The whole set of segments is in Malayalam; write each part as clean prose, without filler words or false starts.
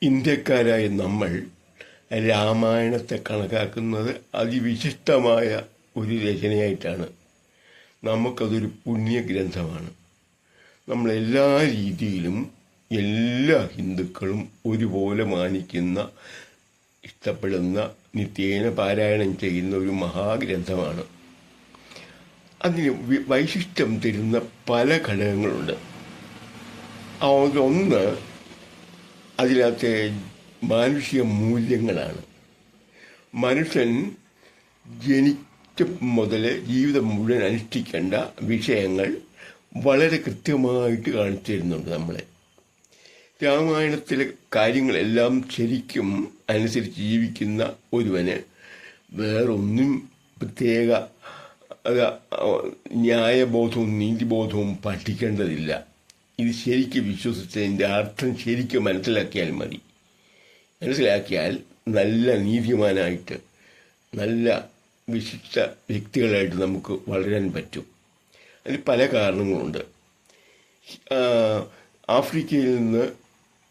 ഇന്ത്യക്കാരായ നമ്മൾ രാമായണത്തെ കണക്കാക്കുന്നത് അതിവിശിഷ്ടമായ ഒരു രചനയായിട്ടാണ്. നമുക്കതൊരു പുണ്യഗ്രന്ഥമാണ്. നമ്മളെല്ലാ രീതിയിലും എല്ലാ ഹിന്ദുക്കളും ഒരുപോലെ മാനിക്കുന്ന, ഇഷ്ടപ്പെടുന്ന, നിത്യേന പാരായണം ചെയ്യുന്ന ഒരു മഹാഗ്രന്ഥമാണ്. അതിന് വൈശിഷ്ട്യം തരുന്ന പല ഘടകങ്ങളുണ്ട്. ഒന്ന് അതിനകത്തെ മാനുഷിക മൂല്യങ്ങളാണ്. മനുഷ്യൻ ജനിച്ച മുതൽ ജീവിതം മുഴുവൻ അനുഷ്ഠിക്കേണ്ട വിഷയങ്ങൾ വളരെ കൃത്യമായിട്ട് കാണിച്ചു തരുന്നുണ്ട് നമ്മളെ. രാമായണത്തിലെ കാര്യങ്ങളെല്ലാം ശരിക്കും അനുസരിച്ച് ജീവിക്കുന്ന ഒരുവന് വേറൊന്നും പ്രത്യേക ന്യായബോധവും നീതിബോധവും പഠിക്കേണ്ടതില്ല. ഇത് ശരിക്കും വിശ്വസിച്ചതിൻ്റെ അർത്ഥം ശരിക്കും മനസ്സിലാക്കിയാൽ മതി. മനസ്സിലാക്കിയാൽ നല്ല നീതിമാനായിട്ട്, നല്ല വിശിഷ്ട വ്യക്തികളായിട്ട് നമുക്ക് വളരാൻ പറ്റും. അതിന് പല കാരണങ്ങളുണ്ട്. ആഫ്രിക്കയിൽ നിന്ന്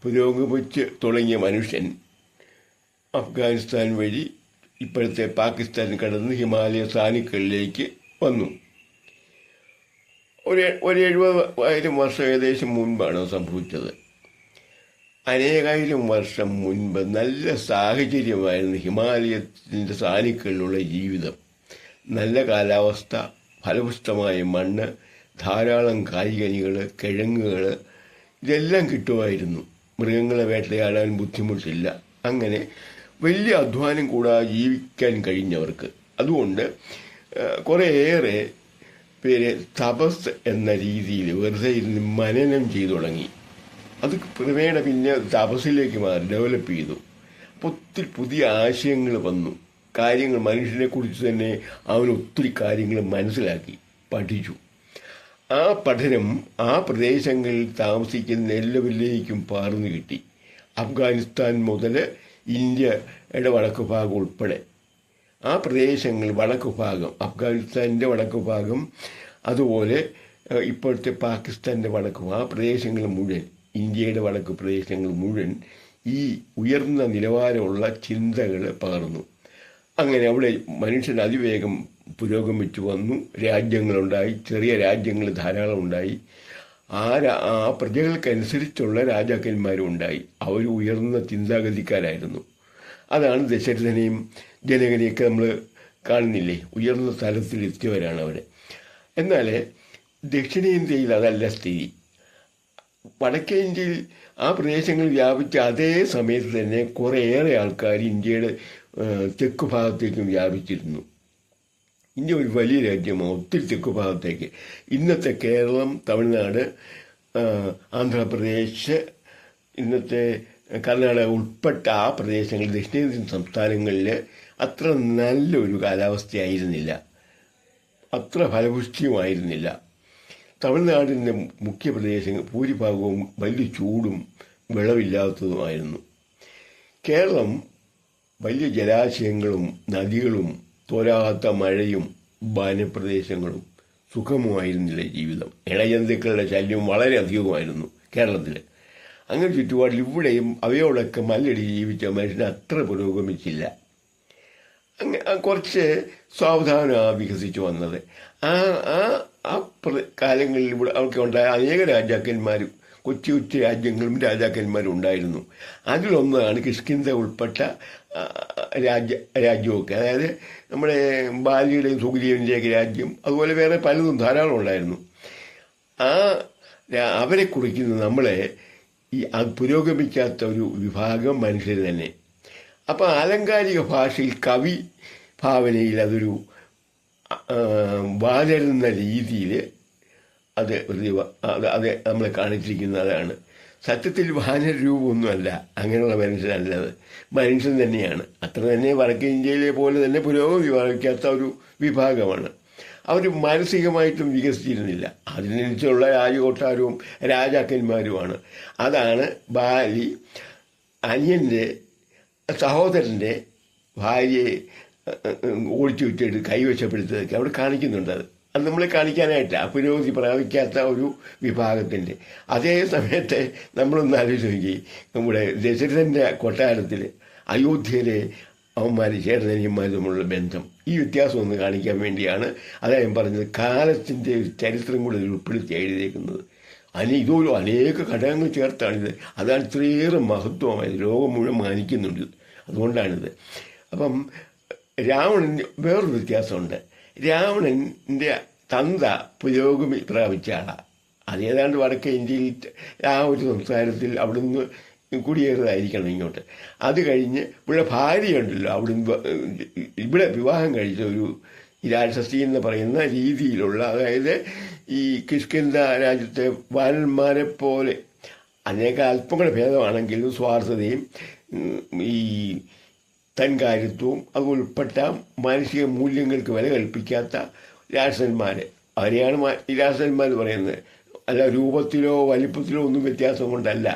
പുരോഗമിച്ച് തുടങ്ങിയ മനുഷ്യൻ അഫ്ഗാനിസ്ഥാൻ വഴി ഇപ്പോഴത്തെ പാകിസ്ഥാൻ കടന്ന് ഹിമാലയ സാനുക്കളിലേക്ക് വന്നു. ഒരു 70,000 വർഷം ഏകദേശം മുൻപാണ് സംഭവിച്ചത്. അനേകായിരം വർഷം മുൻപ് നല്ല സാഹചര്യമായിരുന്നു ഹിമാലയത്തിൻ്റെ സാനുക്കളിലുള്ള ജീവിതം. നല്ല കാലാവസ്ഥ, ഫലപുഷ്ടമായ മണ്ണ്, ധാരാളം കായ്കനികൾ, കിഴങ്ങുകൾ, ഇതെല്ലാം കിട്ടുമായിരുന്നു. മൃഗങ്ങളെ വേട്ടയാടാൻ ബുദ്ധിമുട്ടില്ല. അങ്ങനെ വലിയ അധ്വാനം കൂടാതെ ജീവിക്കാൻ കഴിഞ്ഞവർക്ക്. അതുകൊണ്ട് കുറേയേറെ പേര് തപസ് എന്ന രീതിയിൽ വെറുതെ ഇരുന്ന് മനനം ചെയ്തു തുടങ്ങി. അത് ക്രമേണ പിന്നെ തപസ്സിലേക്ക് മാറി ഡെവലപ്പ് ചെയ്തു. അപ്പോൾ ഒത്തിരി പുതിയ ആശയങ്ങൾ വന്നു. കാര്യങ്ങൾ മനുഷ്യനെക്കുറിച്ച് തന്നെ അവൻ ഒത്തിരി കാര്യങ്ങൾ മനസ്സിലാക്കി, പഠിച്ചു. ആ പഠനം ആ പ്രദേശങ്ങളിൽ താമസിക്കുന്ന എല്ലാവരിലേക്കും പാർന്നു കിട്ടി. അഫ്ഗാനിസ്ഥാൻ മുതൽ ഇന്ത്യയുടെ വടക്ക് ഭാഗം ഉൾപ്പെടെ ആ പ്രദേശങ്ങൾ, വടക്ക് ഭാഗം, അഫ്ഗാനിസ്ഥാൻ്റെ വടക്ക് ഭാഗം, അതുപോലെ ഇപ്പോഴത്തെ പാകിസ്ഥാൻ്റെ വടക്ക്, ആ പ്രദേശങ്ങൾ മുഴുവൻ, ഇന്ത്യയുടെ വടക്ക് പ്രദേശങ്ങൾ മുഴുവൻ ഈ ഉയർന്ന നിലവാരമുള്ള ചിന്തകൾ പകർന്നു. അങ്ങനെ അവിടെ മനുഷ്യൻ അതിവേഗം പുരോഗമിച്ചു വന്നു. രാജ്യങ്ങളുണ്ടായി, ചെറിയ രാജ്യങ്ങൾ ധാരാളം ഉണ്ടായി. ആ പ്രജകൾക്കനുസരിച്ചുള്ള രാജാക്കന്മാരും ഉണ്ടായി. അവർ ഉയർന്ന ചിന്താഗതിക്കാരായിരുന്നു. അതാണ് ദശരഥനെയും ജനകനെയൊക്കെ നമ്മൾ കാണുന്നില്ലേ, ഉയർന്ന തലത്തിലെത്തിയവരാണ് അവർ. എന്നാൽ ദക്ഷിണേന്ത്യയിൽ അതല്ല സ്ഥിതി. വടക്കേ ഇന്ത്യയിൽ ആ പ്രദേശങ്ങൾ വ്യാപിച്ച അതേ സമയത്ത് തന്നെ കുറേയേറെ ആൾക്കാർ ഇന്ത്യയുടെ തെക്ക് ഭാഗത്തേക്കും വ്യാപിച്ചിരുന്നു. ഇന്ത്യ ഒരു വലിയ രാജ്യമാണ്, ഒത്തിരി തെക്ക് ഭാഗത്തേക്ക്. ഇന്നത്തെ കേരളം, തമിഴ്നാട്, ആന്ധ്രാപ്രദേശ്, ഇന്നത്തെ കർണാടക ഉൾപ്പെട്ട ആ പ്രദേശങ്ങൾ, ദക്ഷിണേന്ത്യൻ സംസ്ഥാനങ്ങളിൽ അത്ര നല്ലൊരു കാലാവസ്ഥയായിരുന്നില്ല, അത്ര ഫലപുഷ്ടിയുമായിരുന്നില്ല. തമിഴ്നാടിൻ്റെ മുഖ്യ പ്രദേശങ്ങൾ ഭൂരിഭാഗവും വലിയ ചൂടും വിളവില്ലാത്തതുമായിരുന്നു. കേരളം വലിയ ജലാശയങ്ങളും നദികളും തോരാത്ത മഴയും വനപ്രദേശങ്ങളും, സുഖമുമായിരുന്നില്ല ജീവിതം. ഇഴജന്തുക്കളുടെ ശല്യം വളരെ അധികമായിരുന്നു കേരളത്തിൽ. അങ്ങനെ ചുറ്റുപാടിൽ ഇവിടെയും അവയോടൊക്കെ മല്ലടി ജീവിച്ച മനുഷ്യന് അത്ര പുരോഗമിച്ചില്ല. കുറച്ച് സാവധാനമാണ് വികസിച്ചു വന്നത്. ആ കാലങ്ങളിൽ ഇവിടെ അവർക്ക് ഉണ്ടായ അനേക രാജാക്കന്മാരും, കൊച്ചു കൊച്ചു രാജ്യങ്ങളും രാജാക്കന്മാരും ഉണ്ടായിരുന്നു. അതിലൊന്നാണ് കിഷ്കിന്ധ ഉൾപ്പെട്ട രാജ്യമൊക്കെ. അതായത് നമ്മുടെ ബാലിയുടെയും സുഗ്രീവൻ്റെയൊക്കെ രാജ്യം, അതുപോലെ വേറെ പലതും ധാരാളം ഉണ്ടായിരുന്നു. അവരെ കുറിക്കുന്ന നമ്മളെ ഈ പുരോഗമിക്കാത്ത ഒരു വിഭാഗം മനുഷ്യർ തന്നെ. അപ്പോൾ ആലങ്കാരിക ഭാഷയിൽ, കവി ഭാവനയിൽ അതൊരു വാചരുന്ന രീതിയിൽ അത് നമ്മളെ കാണിച്ചിരിക്കുന്നതാണ്. സത്യത്തിൽ വാനര രൂപമൊന്നുമല്ല അങ്ങനെയുള്ള മനുഷ്യനല്ലത്, മനുഷ്യൻ തന്നെയാണ്. അത്ര തന്നെ വടക്കേ ഇന്ത്യയിലെ പോലെ തന്നെ പുരോഗതി പ്രാപിക്കാത്ത ഒരു വിഭാഗമാണ്. അവർ മാനസികമായിട്ടും വികസിച്ചിരുന്നില്ല. അതിനനുസരിച്ചുള്ള രാജകൊട്ടാരവും രാജാക്കന്മാരുമാണ്. അതാണ് ബാലി അനിയൻ്റെ സഹോദരൻ്റെ ഭാര്യയെ ഓടിച്ചു വിട്ടിട്ട് കൈവശപ്പെടുത്തതൊക്കെ അവിടെ കാണിക്കുന്നുണ്ട്. അത് നമ്മളെ കാണിക്കാനായിട്ട് പുരോഗതി പ്രാപിക്കാത്ത ഒരു വിഭാഗത്തിൻ്റെ. അതേ സമയത്ത് നമ്മളൊന്ന് ആലോചിച്ച് നോക്കി, നമ്മുടെ ദശരഥൻ്റെ കൊട്ടാരത്തിൽ അയോധ്യയിലെ അവന്മാർ ചേട്ടനനിയന്മാർ തമ്മിലുള്ള ബന്ധം, ഈ വ്യത്യാസം ഒന്ന് കാണിക്കാൻ വേണ്ടിയാണ് അതാ ഞാൻ പറഞ്ഞത്, കാലത്തിൻ്റെ ഒരു ചരിത്രം കൂടെ ഉൾപ്പെടുത്തി എഴുതിയേക്കുന്നത്. ഇതൊരു അനേക ഘടകങ്ങൾ ചേർത്താണിത്. അതാണ് ഇത്രയേറെ മഹത്വമായത്, ലോകം മുഴുവൻ മാനിക്കുന്നുണ്ട്. അതുകൊണ്ടാണിത്. അപ്പം രാവണന് വേറൊരു വ്യത്യാസമുണ്ട്. രാവണൻ്റെ തന്ത പുരോഗമി പ്രാപിച്ച ആളാണ്. അതേതാണ്ട് വടക്കേ ഇന്ത്യയിൽ ആ ഒരു സംസ്ഥാനത്തിൽ അവിടുന്ന് കുടിയേറുന്നതായിരിക്കണം ഇങ്ങോട്ട്. അത് കഴിഞ്ഞ് ഇവിടെ ഭാര്യയുണ്ടല്ലോ, അവിടുന്ന് ഇവിടെ വിവാഹം കഴിച്ച ഒരു രാക്ഷസി എന്ന് പറയുന്ന രീതിയിലുള്ള, അതായത് ഈ കിഷ്കിന്ധ രാജ്യത്തെ വാനന്മാരെ പോലെ അനേക അല്പം കൂടെ ഭേദമാണെങ്കിലും സ്വാർത്ഥതയും ഈ തൻകാര്യത്വവും അത് ഉൾപ്പെട്ട മാനസിക മൂല്യങ്ങൾക്ക് വില കൽപ്പിക്കാത്ത രാക്ഷസന്മാർ, അവരെയാണ് ഈ രാക്ഷസന്മാർ പറയുന്നത്. അല്ല രൂപത്തിലോ വലിപ്പത്തിലോ ഒന്നും വ്യത്യാസം കൊണ്ടല്ല,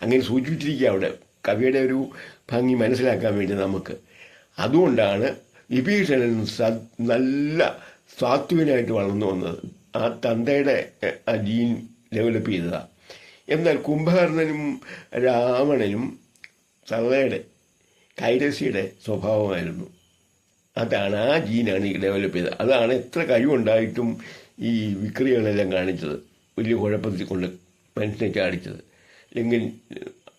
അങ്ങനെ സൂചിപ്പിച്ചിരിക്കുക അവിടെ കവിയുടെ ഒരു ഭംഗി മനസ്സിലാക്കാൻ വേണ്ടി നമുക്ക്. അതുകൊണ്ടാണ് വിഭീഷണൻ നല്ല സാത്വികനായിട്ട് വളർന്നു വന്നത്. ആ തന്തയുടെ ആ ജീൻ ഡെവലപ്പ് ചെയ്തതാണ്. എന്നാൽ കുംഭകർണനും രാവണനും തള്ളയുടെ കൈരസിയുടെ സ്വഭാവമായിരുന്നു. അതാണ് ആ ജീനാണ് ഈ ഡെവലപ്പ് ചെയ്തത്. അതാണ് എത്ര കഴിവുണ്ടായിട്ടും ഈ വിക്രിയകളെല്ലാം കാണിച്ചത്, വലിയ കുഴപ്പത്തിൽ കൊണ്ട് മനുഷ്യനെ ചാടിച്ചത്. അല്ലെങ്കിൽ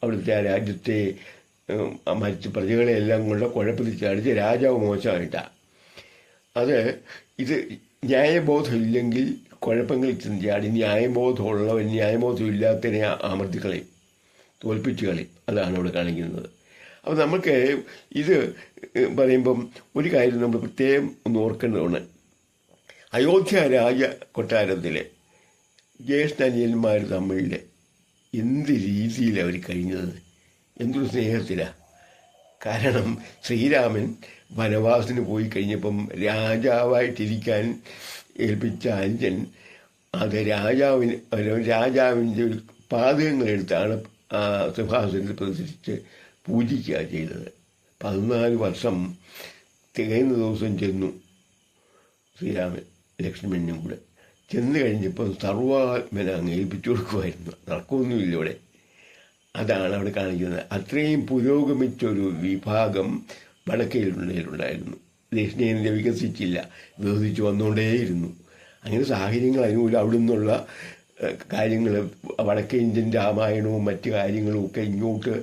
അവിടുത്തെ ആ രാജ്യത്തെ മറ്റ് പ്രജകളെല്ലാം കൊണ്ട് കുഴപ്പത്തിൽ ചാടിച്ച് രാജാവ് മോശമായിട്ടാണ്. ഇത് ന്യായബോധം ഇല്ലെങ്കിൽ കുഴപ്പങ്ങളിൽ ചെന്ന് ചാടി, ന്യായബോധമുള്ളവൻ ന്യായബോധം ഇല്ലാത്തതിനെ അമർത്തിക്കളയും, തോൽപ്പിച്ച് കളയും. അതാണ് അവിടെ കാണിക്കുന്നത്. അപ്പോൾ നമുക്ക് ഇത് പറയുമ്പം ഒരു കാര്യം നമ്മൾ പ്രത്യേകം ഒന്ന് ഓർക്കേണ്ടതാണ്. അയോധ്യ രാജ കൊട്ടാരത്തിലെ ജ്യേഷ്ഠനിയന്മാർ തമ്മിൽ എന്ത് രീതിയിലാണ് അവർ കഴിഞ്ഞത്, എന്തൊരു സ്നേഹത്തിലാണ്. കാരണം ശ്രീരാമൻ വനവാസത്തിന് പോയി കഴിഞ്ഞപ്പം രാജാവായിട്ടിരിക്കാൻ ഏൽപ്പിച്ച അഞ്ജൻ അത് രാജാവിൻ്റെ പാതകങ്ങളെടുത്താണ് ആ സിംഹാസനത്തിൽ പ്രതിഷ്ഠിച്ച് പൂജിക്കുക ചെയ്തത്. 14 വർഷം തികയുന്ന ദിവസം ചെന്നു ശ്രീരാമൻ ലക്ഷ്മണനും കൂടെ. ചെന്ന് കഴിഞ്ഞപ്പോൾ സർവാത്മന അങ്ങ് ഏൽപ്പിച്ചു കൊടുക്കുമായിരുന്നു. നടക്കൊന്നുമില്ല ഇവിടെ. അതാണ് അവിടെ കാണിക്കുന്നത്. അത്രയും പുരോഗമിച്ചൊരു വിഭാഗം വടക്കേലുണ്ടായിരുന്നു. ദക്ഷിണേന്ത്യ വികസിച്ചില്ല, വികസിച്ച് വന്നുകൊണ്ടേയിരുന്നു. അങ്ങനെ സാഹചര്യങ്ങൾ അനുകൂലം അവിടെ നിന്നുള്ള കാര്യങ്ങൾ, വടക്കേ ഇന്ത്യൻ രാമായണവും മറ്റു കാര്യങ്ങളും ഒക്കെ ഇങ്ങോട്ട്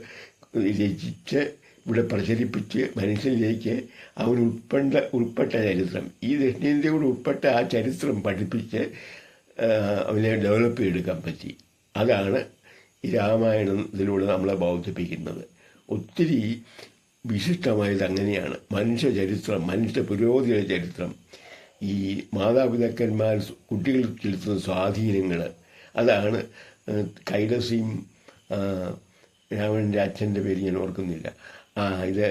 രചിച്ച് ഇവിടെ പ്രചരിപ്പിച്ച് മനുഷ്യരിലേക്ക് ഉൾപ്പെട്ട ചരിത്രം, ഈ ദക്ഷിണേന്ത്യയോട് ഉൾപ്പെട്ട ആ ചരിത്രം പഠിപ്പിച്ച് അവനെ ഡെവലപ്പ് ചെയ്തെടുക്കാൻ പറ്റി. അതാണ് ഈ രാമായണത്തിലൂടെ നമ്മളെ ബോധിപ്പിക്കുന്നത്. ഒത്തിരി വിശിഷ്ടമായത് അങ്ങനെയാണ്. മനുഷ്യ ചരിത്രം, മനുഷ്യ പുരോഗതിയുടെ ചരിത്രം, ഈ മാതാപിതാക്കന്മാർ കുട്ടികൾക്ക് ചെലുത്തുന്ന സ്വാധീനങ്ങൾ, അതാണ് കൈലസിയും രാവണൻ്റെ അച്ഛൻ്റെ പേര് ഞാൻ ഓർക്കുന്നില്ല. ഇത്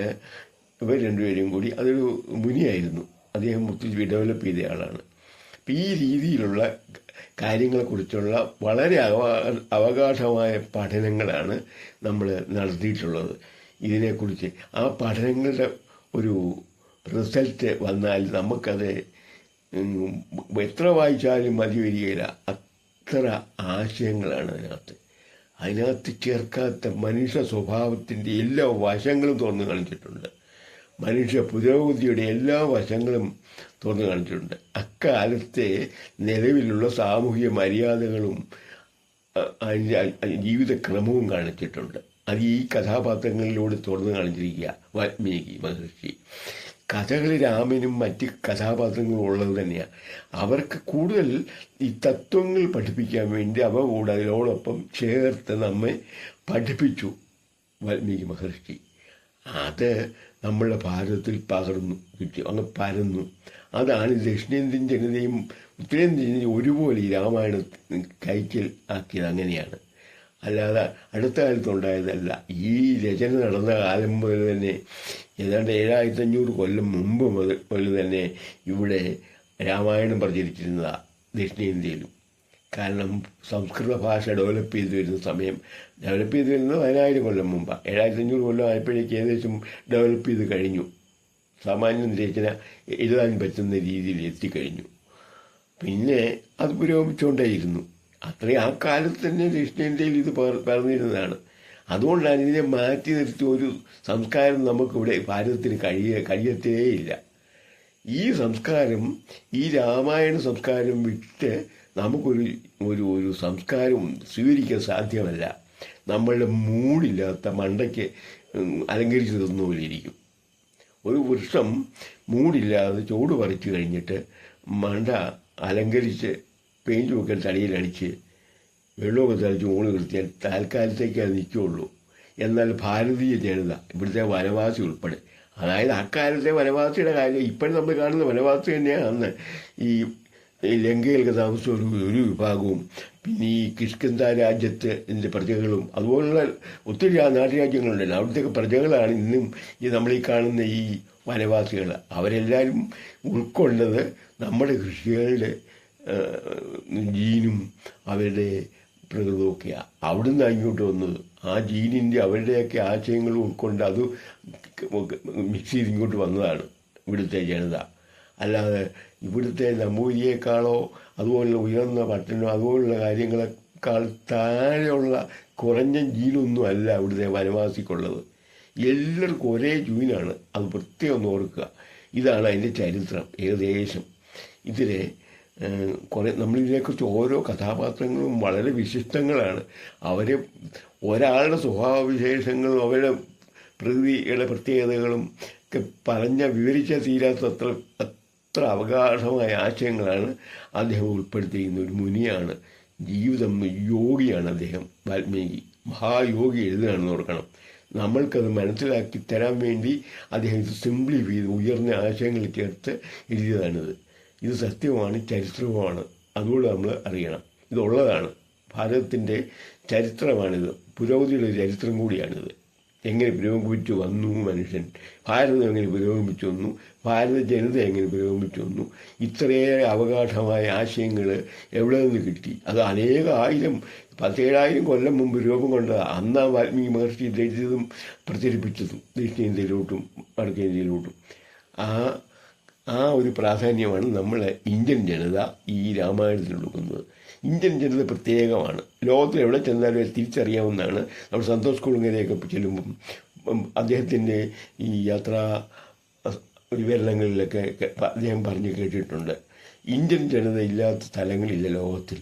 ഇവർ രണ്ടുപേരും കൂടി, അതൊരു മുനിയായിരുന്നു, അദ്ദേഹം ഒത്തിരി ഡെവലപ്പ് ചെയ്ത ആളാണ്. അപ്പം ഈ രീതിയിലുള്ള കാര്യങ്ങളെക്കുറിച്ചുള്ള വളരെ അവഗാഢമായ പഠനങ്ങളാണ് നമ്മൾ നടത്തിയിട്ടുള്ളത്. ഇതിനെക്കുറിച്ച് ആ പഠനങ്ങളുടെ ഒരു റിസൾട്ട് വന്നാൽ നമുക്കത് എത്ര വായിച്ചാലും മതി വരികയില്ല. അത്ര ആശയങ്ങളാണ് അതിനകത്ത് ചേർക്കാത്ത മനുഷ്യ സ്വഭാവത്തിൻ്റെ എല്ലാ വശങ്ങളും തുറന്നു കാണിച്ചിട്ടുണ്ട്. മനുഷ്യ പുരോഗതിയുടെ എല്ലാ വശങ്ങളും തുറന്നു കാണിച്ചിട്ടുണ്ട്. അക്കാലത്തെ നിലവിലുള്ള സാമൂഹിക മര്യാദകളും ജീവിതക്രമവും കാണിച്ചിട്ടുണ്ട്. അത് ഈ കഥാപാത്രങ്ങളിലൂടെ തുറന്നു കാണിച്ചിരിക്കുക വാൽമീകി മഹർഷി. കഥകൾ രാമനും മറ്റ് കഥാപാത്രങ്ങളും ഉള്ളത് തന്നെയാണ്. അവർക്ക് കൂടുതൽ ഈ തത്വങ്ങൾ പഠിപ്പിക്കാൻ വേണ്ടി അവ കൂടെ അതിനോടൊപ്പം ചേർത്ത് നമ്മെ പഠിപ്പിച്ചു വാൽമീകി മഹർഷി. അത് നമ്മളുടെ ഭാരതത്തിൽ പകർന്നു കിട്ടി, അങ്ങ് പരന്നു. അതാണ് ദക്ഷിണേന്ത്യൻ ജനതയും ഉത്തരേന്ത്യൻ ജനതയും ഒരുപോലെ ഈ രാമായണം കൈക്കൽ ആക്കിയത്. അങ്ങനെയാണ്, അല്ലാതെ അടുത്ത കാലത്തുണ്ടായതല്ല. ഈ രചന നടന്ന കാലം മുതൽ തന്നെ, ഏതാണ്ട് 7500 കൊല്ലം മുമ്പ് മുതൽ തന്നെ ഇവിടെ രാമായണം പ്രചരിച്ചിരുന്നതാണ് ദക്ഷിണേന്ത്യയിലും. കാരണം സംസ്കൃത ഭാഷ ഡെവലപ്പ് ചെയ്ത് വരുന്ന സമയം, ഡെവലപ്പ് ചെയ്ത് വരുന്നത് 10,000 കൊല്ലം മുമ്പാണ്. 7500 കൊല്ലം ആയപ്പോഴേക്ക് ഏകദേശം ഡെവലപ്പ് ചെയ്ത് കഴിഞ്ഞു. സാമാന്യം രചന എഴുതാൻ പറ്റുന്ന രീതിയിൽ എത്തിക്കഴിഞ്ഞു. പിന്നെ അത് പുരോഗമിച്ചുകൊണ്ടേയിരുന്നു. അത്രയും ആ കാലത്ത് തന്നെ ദക്ഷിണേന്ത്യയിൽ ഇത് പറഞ്ഞിരുന്നതാണ്. അതുകൊണ്ടാണ് ഇതിനെ മാറ്റി നിർത്തി ഒരു സംസ്കാരം നമുക്കിവിടെ ഭാരതത്തിന് കഴിയത്തേയില്ല. ഈ സംസ്കാരം, ഈ രാമായണ സംസ്കാരം വിട്ട് നമുക്കൊരു ഒരു ഒരു സംസ്കാരം സ്വീകരിക്കാൻ സാധ്യമല്ല. നമ്മളുടെ മൂടില്ലാത്ത മണ്ടയ്ക്ക് അലങ്കരിച്ച് തന്ന പോലെ ഇരിക്കും. ഒരു വൃക്ഷം മൂടില്ലാതെ ചോട് പറിച്ചു കഴിഞ്ഞിട്ട് മണ്ട അലങ്കരിച്ച് പെയിൻറ്റ് ഒക്കെ തടിയിലടിച്ച് വെള്ളമൊക്കെ തളിച്ച് ഊണ് നിർത്തിയാൽ താൽക്കാലത്തേക്ക് അത് നിൽക്കുകയുള്ളൂ. എന്നാൽ ഭാരതീയ ജനത, ഇവിടുത്തെ വനവാസി ഉൾപ്പെടെ, അതായത് അക്കാലത്തെ വനവാസിയുടെ കാര്യം ഇപ്പോഴും നമ്മൾ കാണുന്ന വനവാസി തന്നെയാണ് അന്ന് ഈ ലങ്കയിലൊക്കെ താമസിച്ച ഒരു വിഭാഗവും, പിന്നെ ഈ കിഷ്കിന്ധ രാജ്യത്തിൻ്റെ പ്രജകളും, അതുപോലുള്ള ഒത്തിരി നാട്ടുരാജ്യങ്ങളുണ്ടല്ലോ, അവിടുത്തെ പ്രജകളാണ് ഇന്നും ഈ നമ്മളീ കാണുന്ന ഈ വനവാസികൾ. അവരെല്ലാവരും ഉൾക്കൊണ്ടത് നമ്മുടെ കൃഷികളുടെ ജീനും അവരുടെ പ്രകൃതമൊക്കെയാണ്. അവിടുന്ന് ഇങ്ങോട്ട് വന്നത് ആ ജീനിൻ്റെ അവരുടെയൊക്കെ ആശയങ്ങൾ ഉൾക്കൊണ്ട് അത് മിക്സ് ചെയ്ത് ഇങ്ങോട്ട് വന്നതാണ് ഇവിടുത്തെ ജനത. അല്ലാതെ ഇവിടുത്തെ നമ്പൂതിരിയേക്കാളോ അതുപോലുള്ള ഉയർന്ന പട്ടണോ അതുപോലുള്ള കാര്യങ്ങളെക്കാൾ താഴെയുള്ള കുറഞ്ഞ ജീനൊന്നും അല്ല ഇവിടുത്തെ വനവാസിക്കുള്ളത്. എല്ലാവർക്കും ഒരേ ജീനാണ്. അത് പ്രത്യേകം ഒന്ന് ഓർക്കുക. ഇതാണ് അതിൻ്റെ ചരിത്രം ഏകദേശം. ഇതിലെ നമ്മളിതിനെക്കുറിച്ച് ഓരോ കഥാപാത്രങ്ങളും വളരെ വിശിഷ്ടങ്ങളാണ്. അവരെ ഒരാളുടെ സ്വഭാവവിശേഷങ്ങളും അവരുടെ പ്രകൃതിയുടെ പ്രത്യേകതകളും ഒക്കെ വിവരിച്ച തീരാത്തത്ര അത്ര അവകാശമായ ആശയങ്ങളാണ് അദ്ദേഹം ഉൾപ്പെടുത്തിയിരിക്കുന്ന ഒരു മുനിയാണ്. ജീവിതം യോഗിയാണ് അദ്ദേഹം. വാൽമീകി മഹായോഗി എഴുതുകയാണെന്ന് ഓർക്കണം. നമ്മൾക്കത് മനസ്സിലാക്കി തരാൻ വേണ്ടി അദ്ദേഹം ഇത് സിംപ്ലിഫൈ ചെയ്ത് ഉയർന്ന ആശയങ്ങൾ ചേർത്ത് എഴുതിയതാണിത്. ഇത് സത്യമാണ്, ചരിത്രവുമാണ്. അതുകൊണ്ട് നമ്മൾ അറിയണം. ഇതുള്ളതാണ്. ഭാരതത്തിൻ്റെ ചരിത്രമാണിത്. പുരോഗതിയുടെ ചരിത്രം കൂടിയാണിത്. എങ്ങനെ പുരോഗമിച്ചു വന്നു മനുഷ്യൻ, ഭാരതം എങ്ങനെ പുരോഗമിച്ചു വന്നു, ഭാരത ജനത എങ്ങനെ പുരോഗമിച്ചു വന്നു, ഇത്രയേറെ അവകാശമായ ആശയങ്ങൾ എവിടെ നിന്ന് കിട്ടി. അത് അനേകം 17,000 കൊല്ലം മുമ്പ് രൂപം കൊണ്ടത്. അന്നാ വാൽമീകി മഹർഷി എഴുതിയതും പ്രചരിപ്പിച്ചതും ദക്ഷിണേന്ത്യയിലോട്ടും വടക്കേന്ത്യയിലോട്ടും. ആ ഒരു പ്രാധാന്യമാണ് നമ്മൾ ഇന്ത്യൻ ജനത ഈ രാമായണത്തിൽ കൊടുക്കുന്നത്. ഇന്ത്യൻ ജനത പ്രത്യേകമാണ്. ലോകത്തിൽ എവിടെ ചെന്നാലും തിരിച്ചറിയാവുന്നതാണ്. നമ്മൾ സന്തോഷ് കുളുങ്ങരെയൊക്കെ ചെല്ലുമ്പം അദ്ദേഹത്തിൻ്റെ ഈ യാത്രാ വിവരണങ്ങളിലൊക്കെ അദ്ദേഹം പറഞ്ഞു കേട്ടിട്ടുണ്ട്. ഇന്ത്യൻ ജനത ഇല്ലാത്ത സ്ഥലങ്ങളില്ല ലോകത്തിൽ.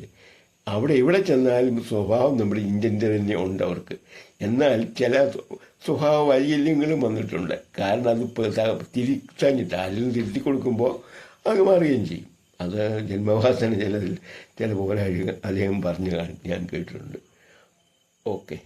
അവിടെ എവിടെ ചെന്നാലും സ്വഭാവം നമ്മുടെ ഇന്ത്യൻ്റെ തന്നെ ഉണ്ട് അവർക്ക്. എന്നാൽ ചില സ്വഭാവ വൈകല്യങ്ങളും വന്നിട്ടുണ്ട്. കാരണം അത് തിരിച്ചഞ്ഞിട്ട് ആരെങ്കിലും തിരുത്തി കൊടുക്കുമ്പോൾ അത് മാറുകയും ചെയ്യും. അത് ജന്മവാസന ചില പോലെ അദ്ദേഹം പറഞ്ഞു ഞാൻ കേട്ടിട്ടുണ്ട്. ഓക്കെ.